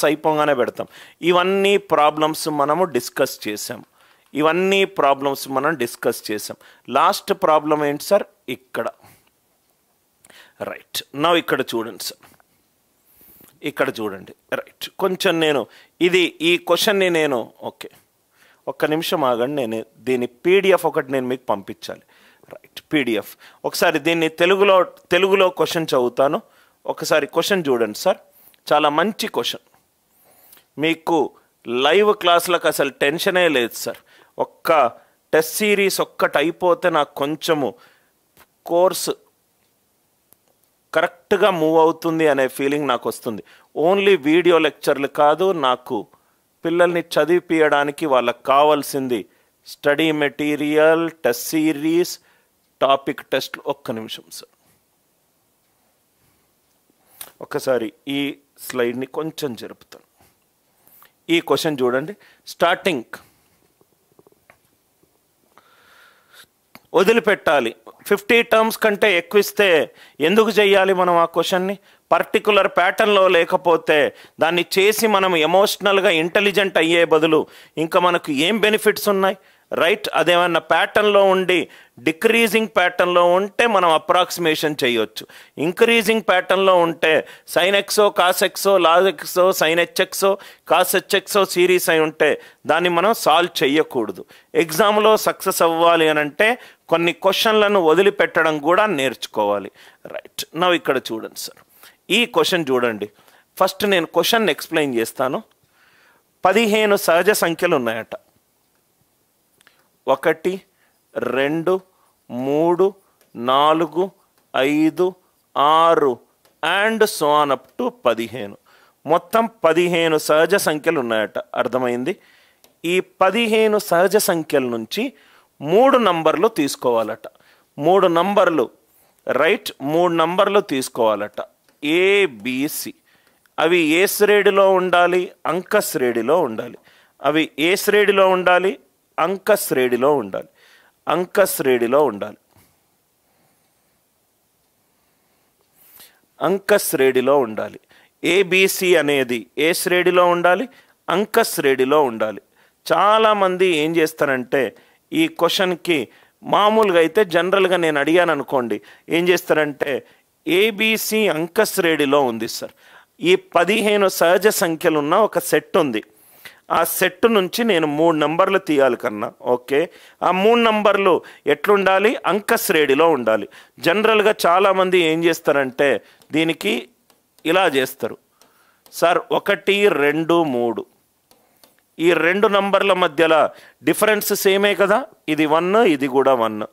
Class అయిపోగానే పెడతాం. ఇవన్నీ ప్రాబ్లమ్స్ మనము డిస్కస్ చేసాం. లాస్ట్ ప్రాబ్లం ఏంటి సార్? ఇక్కడ. రైట్. నా ఇక్కడ చూడండి సార్, ఇక్కడ చూడండి. రైట్. కొంచెం నేను ఈ క్వశ్చన్ని నేను ఓకే ఒక్క నిమిషం ఆగండి, నేను దీని పీడిఎఫ్ ఒకటి నేను మీకు పంపించాలి. రైట్. పీడిఎఫ్ ఒకసారి దీన్ని తెలుగులో క్వశ్చన్ చదువుతాను. ఒకసారి క్వశ్చన్ చూడండి సార్, చాలా మంచి క్వశ్చన్. మీకు లైవ్ క్లాసులకు అసలు టెన్షనే లేదు సార్. ఒక్క టెస్ట్ సిరీస్ ఒక్కటి అయిపోతే నాకు కొంచెము కోర్సు కరెక్ట్గా మూవ్ అవుతుంది అనే ఫీలింగ్ నాకు వస్తుంది. ఓన్లీ వీడియో లెక్చర్లు కాదు, నాకు పిల్లల్ని చదివిపియడానికి వాళ్ళకి కావాల్సింది study material, test series, topic test. ఒక్క నిమిషం సార్, ఒకసారి ఈ స్లైడ్ని కొంచెం జరుపుతాను. ఈ క్వశ్చన్ చూడండి. స్టార్టింగ్ వదిలిపెట్టాలి. 50 టర్మ్స్ కంటే ఎక్కువ ఇస్తే ఎందుకు చేయాలి మనం ఆ క్వశ్చన్ని? పర్టికులర్ ప్యాటర్న్లో లేకపోతే దాన్ని చేసి మనం ఎమోషనల్గా ఇంటెలిజెంట్ అయ్యే బదులు ఇంకా మనకు ఏం బెనిఫిట్స్ ఉన్నాయి? రైట్. అదేమన్నా ప్యాటర్న్లో ఉండి డిక్రీజింగ్ ప్యాటర్న్లో ఉంటే మనం అప్రాక్సిమేషన్ చేయొచ్చు. ఇంక్రీజింగ్ ప్యాటర్న్లో ఉంటే sine x, cos x, log x, sine h x, cos h x series అయి ఉంటే దాన్ని మనం సాల్వ్ చేయకూడదు. ఎగ్జామ్లో సక్సెస్ అవ్వాలి అని అంటే కొన్ని క్వశ్చన్లను వదిలిపెట్టడం కూడా నేర్చుకోవాలి. రైట్. నా ఇక్కడ చూడండి సార్, ఈ క్వశ్చన్ చూడండి. ఫస్ట్ నేను క్వశ్చన్ ఎక్స్ప్లెయిన్ చేస్తాను. 15 సహజ సంఖ్యలు ఉన్నాయట. 1, 2, 3, 4, 5, 6 and so on up to 15. మొత్తం 15 సహజ సంఖ్యలు ఉన్నాయట. అర్థమైంది? ఈ 15 సహజ సంఖ్యల నుంచి 3 నంబర్లు తీసుకోవాలట. 3 నంబర్లు. రైట్. 3 నంబర్లు తీసుకోవాలట. ఏబిసి. అవి ఏ శ్రేణిలో ఉండాలి? అంక శ్రేణిలో ఉండాలి. అవి ఏ శ్రేణిలో ఉండాలి? అంక శ్రేణిలో ఉండాలి. అంక శ్రేణిలో ఉండాలి. అంక శ్రేణిలో ఉండాలి. ఏబిసి అనేది ఏ శ్రేణిలో ఉండాలి? అంక శ్రేణిలో ఉండాలి. చాలామంది ఏం చేస్తారంటే ఈ క్వశ్చన్కి మామూలుగా అయితే జనరల్గా నేను అడిగాను అనుకోండి, ఏం చేస్తారంటే ఏబిసి అంక శ్రేణిలో ఉంది సార్. ఈ 15 సహజ సంఖ్యలు ఉన్న ఒక సెట్ ఉంది. ఆ సెట్ నుంచి నేను 3 నంబర్లు తీయాలి కన్నా. ఓకే. ఆ 3 నంబర్లు ఎట్లుండాలి? అంక శ్రేణిలో ఉండాలి. జనరల్గా చాలామంది ఏం చేస్తారంటే దీనికి ఇలా చేస్తారు సార్. 1, 2, 3 ఈ 2 నంబర్ల మధ్యలో డిఫరెన్స్ సేమే కదా. ఇది 1, ఇది కూడా 1.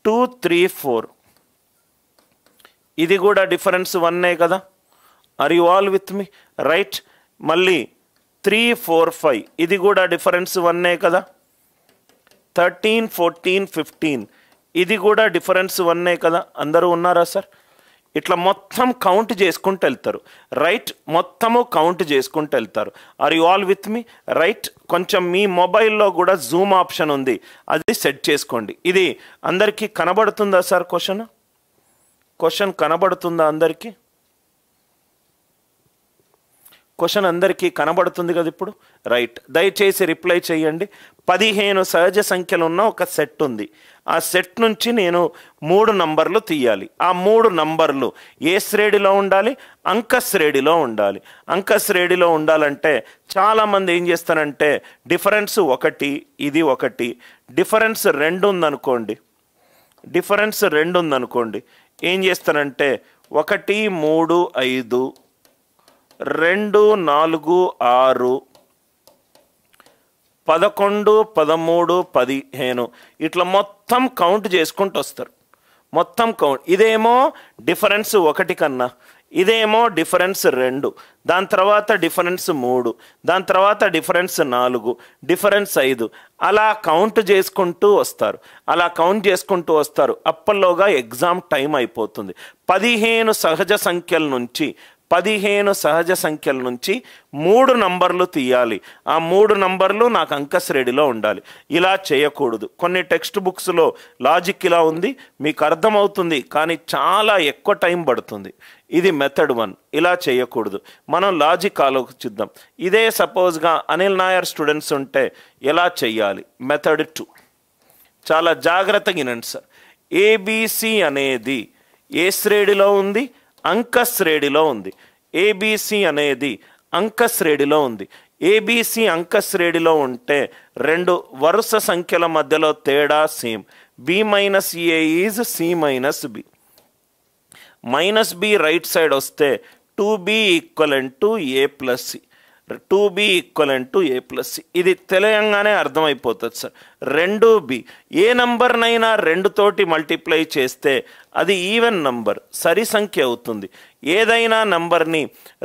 2, 3, 4 ఇది కూడా డిఫరెన్స్ 1 కదా. Are you all with me? Right. మళ్ళీ 3, 4, 5 ఇది కూడా డిఫరెన్స్ 1 కదా. 13, 14, 15 ఇది కూడా డిఫరెన్స్ 1 కదా. అందరూ ఉన్నారా సార్? ఇట్లా మొత్తం కౌంట్ చేసుకుంటూ వెళ్తారు. రైట్. మొత్తము కౌంట్ చేసుకుంటూ వెళ్తారు. Are you all with me? Right. కొంచెం మీ మొబైల్లో కూడా జూమ్ ఆప్షన్ ఉంది, అది సెట్ చేసుకోండి. ఇది అందరికీ కనబడుతుందా సార్? క్వశ్చన్ కనబడుతుందా అందరికీ? క్వశ్చన్ అందరికీ కనబడుతుంది కదా ఇప్పుడు? రైట్. దయచేసి రిప్లై చేయండి. 15 సహజ సంఖ్యలు ఉన్న ఒక సెట్ ఉంది. ఆ సెట్ నుంచి నేను 3 నంబర్లు తీయాలి. ఆ 3 నంబర్లు ఏ శ్రేణిలో ఉండాలి? అంక శ్రేణిలో ఉండాలి. అంక శ్రేణిలో ఉండాలంటే చాలామంది ఏం చేస్తారంటే డిఫరెన్స్ 1 ఇది 1, డిఫరెన్స్ 2 ఉందనుకోండి. డిఫరెన్స్ 2 ఉందనుకోండి ఏం చేస్తానంటే 1, 3, 5, 2, 4, 6, 11, 13, 15 ఇట్లా మొత్తం కౌంట్ చేసుకుంటూ వస్తారు. మొత్తం కౌంట్. ఇదేమో డిఫరెన్స్ 1 కన్నా, ఇదేమో డిఫరెన్స్ 2, దాని తర్వాత డిఫరెన్స్ 3, దాని తర్వాత డిఫరెన్స్ 4, డిఫరెన్స్ 5 అలా కౌంట్ చేసుకుంటూ వస్తారు. అలా కౌంట్ చేసుకుంటూ వస్తారు. అప్పల్లోగా ఎగ్జామ్ టైం అయిపోతుంది. 15 సహజ సంఖ్యల నుంచి 15 సహజ సంఖ్యల నుంచి 3 నంబర్లు తీయాలి. ఆ 3 నంబర్లు నాకు అంక శ్రేణిలో ఉండాలి. ఇలా చేయకూడదు. కొన్ని టెక్స్ట్ బుక్స్లో లాజిక్ ఇలా ఉంది, మీకు అర్థమవుతుంది, కానీ చాలా ఎక్కువ టైం పడుతుంది. ఇది మెథడ్ 1. ఇలా చేయకూడదు. మనం లాజిక్ ఆలోచిద్దాం. ఇదే సపోజ్గా అనిల్ నాయర్ స్టూడెంట్స్ ఉంటే ఎలా చెయ్యాలి? మెథడ్ 2 చాలా జాగ్రత్తగా వినండి సార్. ఏబిసి అనేది ఏ శ్రేణిలో ఉంది? అంక శ్రేణిలో ఉంది. ఏబిసి అనేది అంక శ్రేణిలో ఉంది. ఏబిసి అంక శ్రేణిలో ఉంటే 2 వరుస సంఖ్యల మధ్యలో తేడా same. B minus A is C minus B. Minus B right side వస్తే 2b equivalent to A plus C. 2b equivalent to A plus C. ఇది తెలియంగానే అర్థమైపోతుంది సార్. 2b ఏ నంబర్నైనా 2 తోటి మల్టిప్లై చేస్తే అది ఈవెన్ నంబర్, సరి సంఖ్య అవుతుంది. ఏదైనా నంబర్ని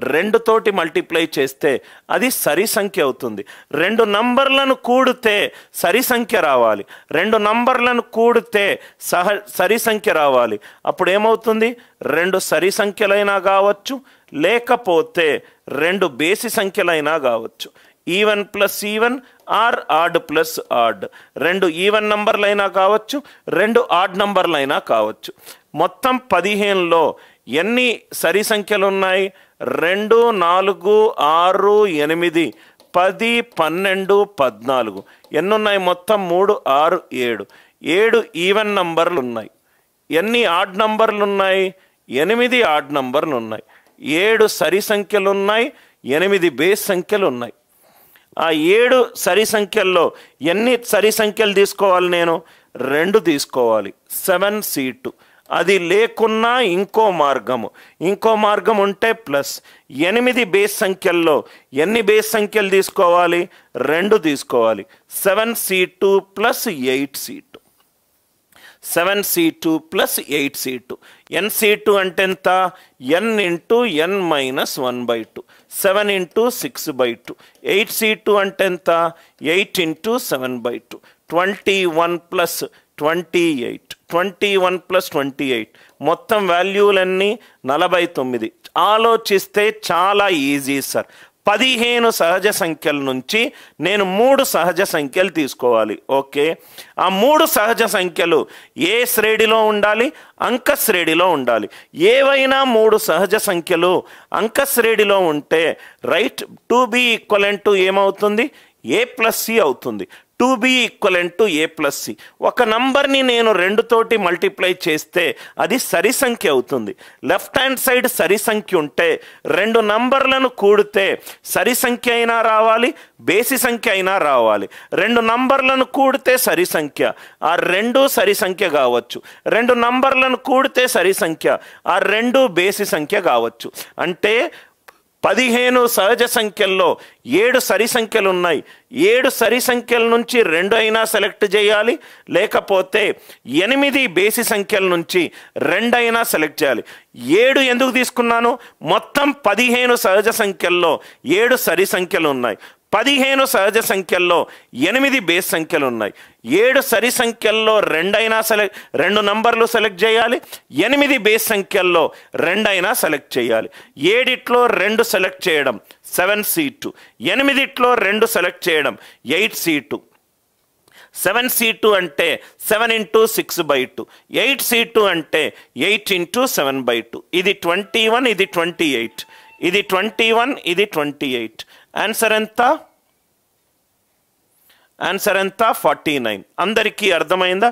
2 తోటి మల్టిప్లై చేస్తే అది సరి సంఖ్య అవుతుంది. 2 నంబర్లను కూడితే సరి సంఖ్య రావాలి. 2 నంబర్లను కూడితే సరి సంఖ్య రావాలి. అప్పుడు ఏమవుతుంది? 2 సరి సంఖ్యలైనా కావచ్చు, లేకపోతే 2 బేసి సంఖ్యలైనా కావచ్చు. Even plus even or odd plus odd. 2 even నంబర్లైనా కావచ్చు, 2 ఆడ్ నంబర్లైనా కావచ్చు. మొత్తం 15లో ఎన్ని సరి సంఖ్యలు ఉన్నాయి? 2, 4, 6, 8, 10, 12, 14. ఎన్నున్నాయి? మొత్తం 3, 6, 7. 7 ఈవెన్ నంబర్లు ఉన్నాయి. ఎన్ని ఆడ్ నంబర్లు ఉన్నాయి? 8 ఆడ్ నంబర్లు ఉన్నాయి. 7 సరి సంఖ్యలు ఉన్నాయి, 8 బేస్ సంఖ్యలు ఉన్నాయి. ఆ 7 సరి సంఖ్యల్లో ఎన్ని సరి సంఖ్యలు తీసుకోవాలి? నేను 2 తీసుకోవాలి. 7c2. అది లేకున్నా ఇంకో మార్గం ఉంటే ప్లస్. 8 బేస్ సంఖ్యల్లో ఎన్ని బేస్ సంఖ్యలు తీసుకోవాలి? 2 తీసుకోవాలి. 7c2 plus 8c2. 7c2 plus 8c2. nc2 అంటే ఎంత? n into n minus 1/2. 7 into 6/2. 8c2 అంటే ఎంత? 8 ఇంటూ 7/2. 21 ప్లస్ 28. 21 ప్లస్ 28. మొత్తం వాల్యూలన్నీ 49. ఆలోచిస్తే చాలా ఈజీ సార్. 15 సహజ సంఖ్యల నుంచి నేను 3 సహజ సంఖ్యలు తీసుకోవాలి. ఓకే, ఆ 3 సహజ సంఖ్యలు ఏ శ్రేణిలో ఉండాలి? అంక శ్రేణిలో ఉండాలి. ఏవైనా 3 సహజ సంఖ్యలు అంక శ్రేణిలో ఉంటే రైట్ 2b ఈక్వలెంట్ టు ఏమవుతుంది? ఏ ప్లస్ సి అవుతుంది. 2b equivalent to A plus C. ఒక నంబర్ని నేను 2 తోటి మల్టిప్లై చేస్తే అది సరి సంఖ్య అవుతుంది. లెఫ్ట్ హ్యాండ్ సైడ్ సరి సంఖ్య ఉంటే 2 నంబర్లను కూడితే సరి సంఖ్య అయినా రావాలి, బేసి సంఖ్య అయినా రావాలి. 2 నంబర్లను కూడితే సరి సంఖ్య, ఆ 2 సరి సంఖ్య కావచ్చు. 2 నంబర్లను కూడితే సరి సంఖ్య, ఆ 2 బేసి సంఖ్య కావచ్చు. అంటే 15 సహజ సంఖ్యల్లో 7 సరి సంఖ్యలు ఉన్నాయి. 7 సరి సంఖ్యల నుంచి 2 అయినా సెలెక్ట్ చేయాలి, లేకపోతే 8 బేసి సంఖ్యల నుంచి 2 అయినా సెలెక్ట్ చేయాలి. 7 ఎందుకు తీసుకున్నాను? మొత్తం 15 సహజ సంఖ్యల్లో 7 సరి సంఖ్యలు ఉన్నాయి. 15 సహజ సంఖ్యల్లో 8 బేస్ సంఖ్యలు ఉన్నాయి. 7 సరి సంఖ్యల్లో 2 అయినా 2 నంబర్లు సెలెక్ట్ చేయాలి. 8 బేస్ సంఖ్యల్లో 2 అయినా సెలెక్ట్ చేయాలి. 7లో 2 సెలెక్ట్ చేయడం 7c2. 8లో 2 సెలెక్ట్ చేయడం 8c2. 7c2 అంటే 7 ఇంటూ 6/2. 8c2 అంటే 8 ఇంటూ 7/2. ఇది 21, ఇది 28. ఇది 21, ఇది 28. ఆన్సర్ ఎంత? ఆన్సర్ ఎంత? 49. అందరికీ అర్థమైందా?